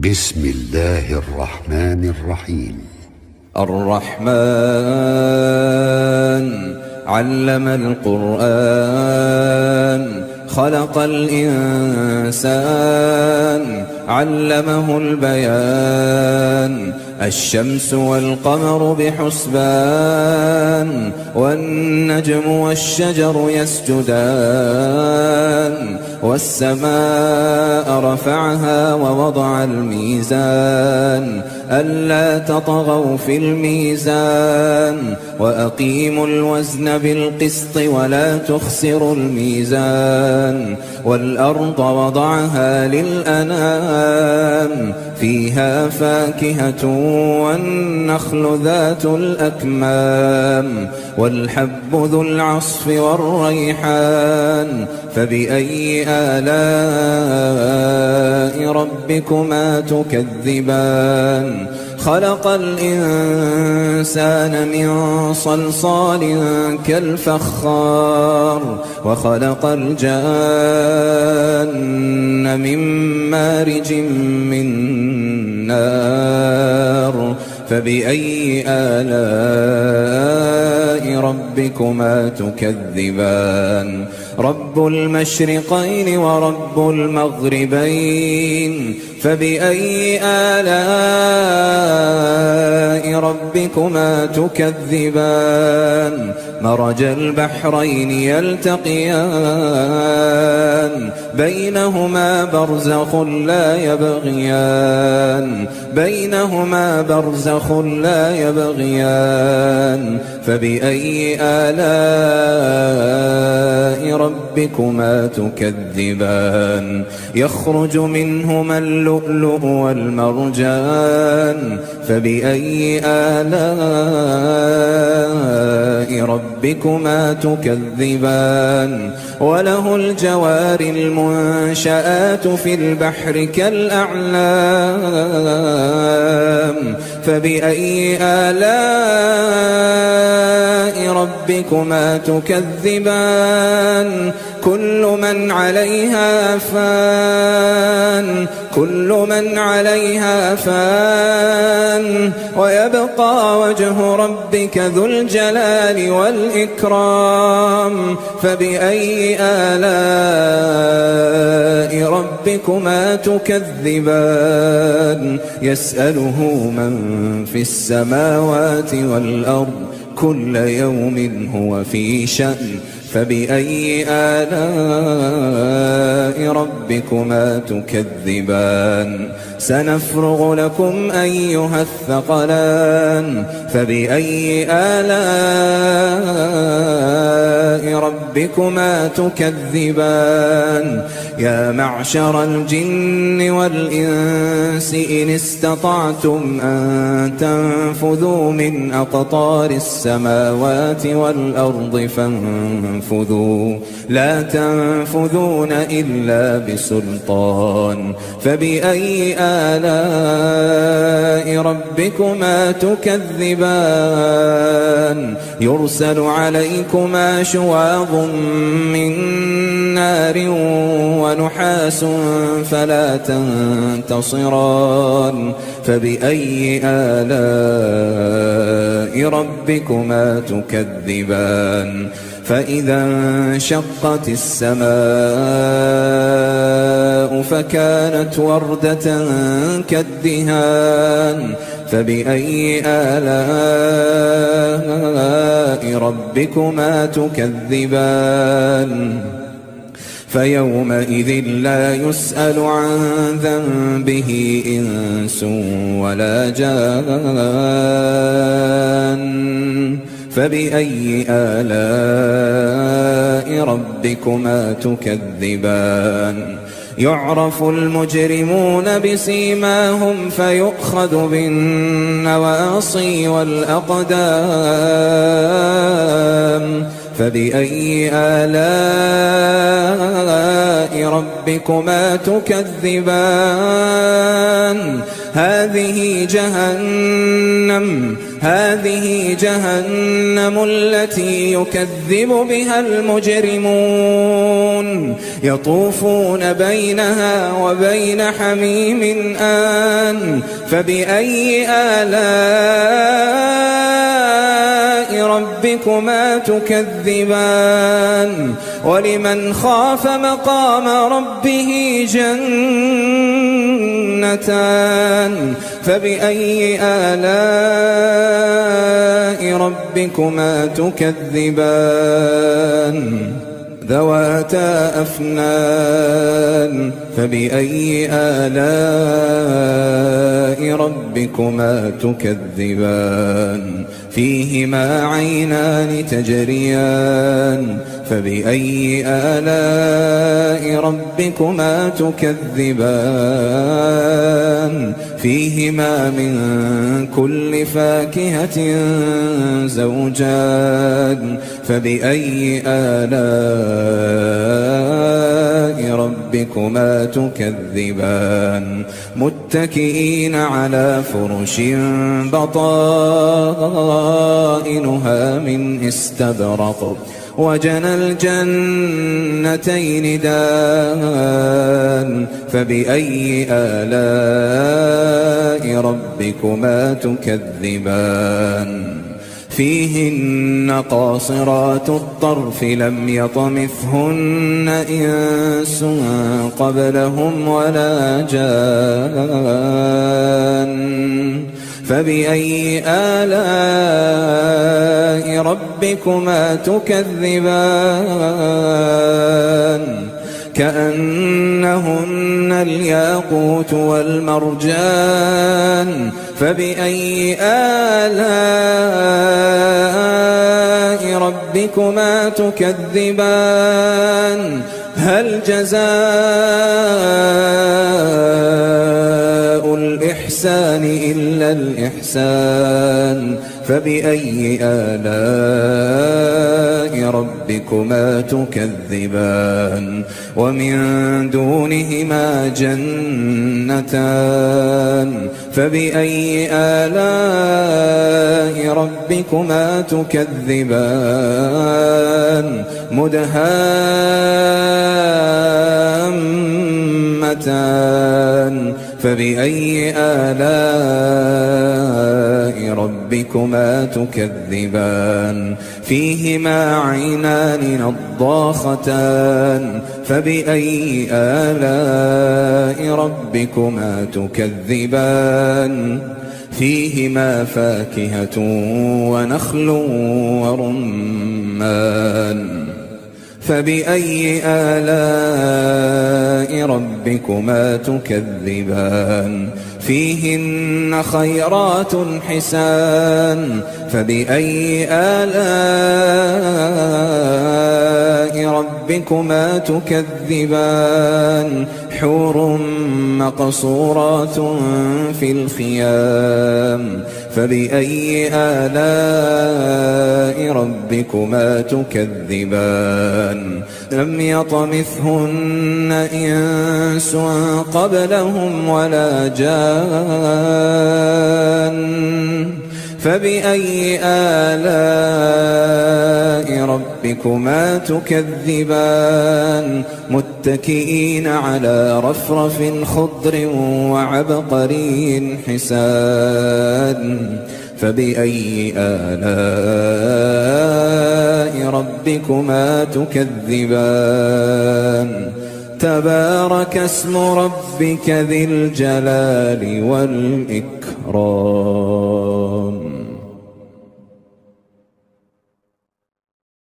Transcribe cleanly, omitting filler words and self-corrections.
بسم الله الرحمن الرحيم. الرحمن علم القرآن خلق الإنسان علمه البيان الشمس والقمر بحسبان والنجم والشجر يسجدان والسماء رفعها ووضع الميزان ألا تطغوا في الميزان وأقيموا الوزن بالقسط ولا تخسروا الميزان والأرض وضعها للأنام فيها فاكهة والنخل ذات الأكمام والحب ذو العصف والريحان فبأي آلاء ربكما تكذبان خلق الإنسان من صلصال كالفخار وخلق الجان من مارج من نار فبأي آلاء ربكما تكذبان رب المشرقين ورب المغربين فبأي آلاء ربكما تكذبان مرج البحرين يلتقيان بينهما برزخ لا يبغيان فبأي آلاء ربكما تكذبان يخرج منهما اللؤلؤ والمرجان فبأي آلاء ربكما تكذبان وله الجوار المنشآت في البحر كالأعلام فبأي آلاء ربكما تكذبان كل من عليها فان ويبقى وجه ربك ذو الجلال والإكرام فبأي آلاء ربكما تكذبان يسأله من في السماوات والأرض كل يوم هو في شأن فبأي آلاء ربكما تكذبان سنفرغ لكم أيها الثقلان فبأي آلاء ربكما تكذبان يا معشر الجن والإنس إن استطعتم أن تنفذوا من أقطار السماوات والأرض فانفذوا لا تنفذون إلا بسلطان فبأي آلاء ربكما تكذبان يرسل عليكما شواظ من نار ونحاس فلا تنتصران فبأي آلاء ربكما تكذبان فإذا انشقت السماء فكانت وردة كالدهان فبأي آلاء ربكما تكذبان فيومئذ لا يسأل عن ذنبه إنس ولا جان فبأي آلاء ربكما تكذبان يعرف المجرمون بسيماهم فيؤخذ بالنواصي والأقدام فبأي آلاء ربكما تكذبان هذه هذه جهنم التي يكذب بها المجرمون يطوفون بينها وبين حميم آن فبأي آلاء ربكما تكذبان ولمن خاف مقام ربه جنتان فبأي آلاء ربكما تكذبان ذواتا أفنان فبأي آلاء ربكما تكذبان فيهما عينان تجريان فبأي آلاء ربكما تكذبان فيهما من كل فاكهة زوجان فبأي آلاء ربكما تكذبان متكئين على فرش بطائنها من استبرق وجنى الجنتين دان فبأي آلاء ربكما تكذبان فيهن قاصرات الطرف لم يطمثهن إنس قبلهم ولا جان فبأي آلاء ربكما تكذبان كأنهن الياقوت والمرجان فبأي آلاء ربكما تكذبان هل جزاء الإحسان إلا الإحسان فبأي آلاء ربكما تكذبان ومن دونهما جنتان فبأي آلاء ربكما تكذبان مدهامتان فبأي آلاء ربكما تكذبان فيهما عينان نضاختان فبأي آلاء ربكما تكذبان فيهما فاكهة ونخل ورمان فبأي آلاء ربكما تكذبان فيهن خيرات حسان فبأي آلاء ربكما تكذبان حور مقصورات في الخيام فبأي آلاء ربكما تكذبان لم يطمثهن إنس قبلهم ولا جان فبأي آلاء ربكما تكذبان متكئين على رفرف خضر وعبقري حسان فبأي آلاء ربكما تكذبان تبارك اسم ربك ذي الجلال والإكرام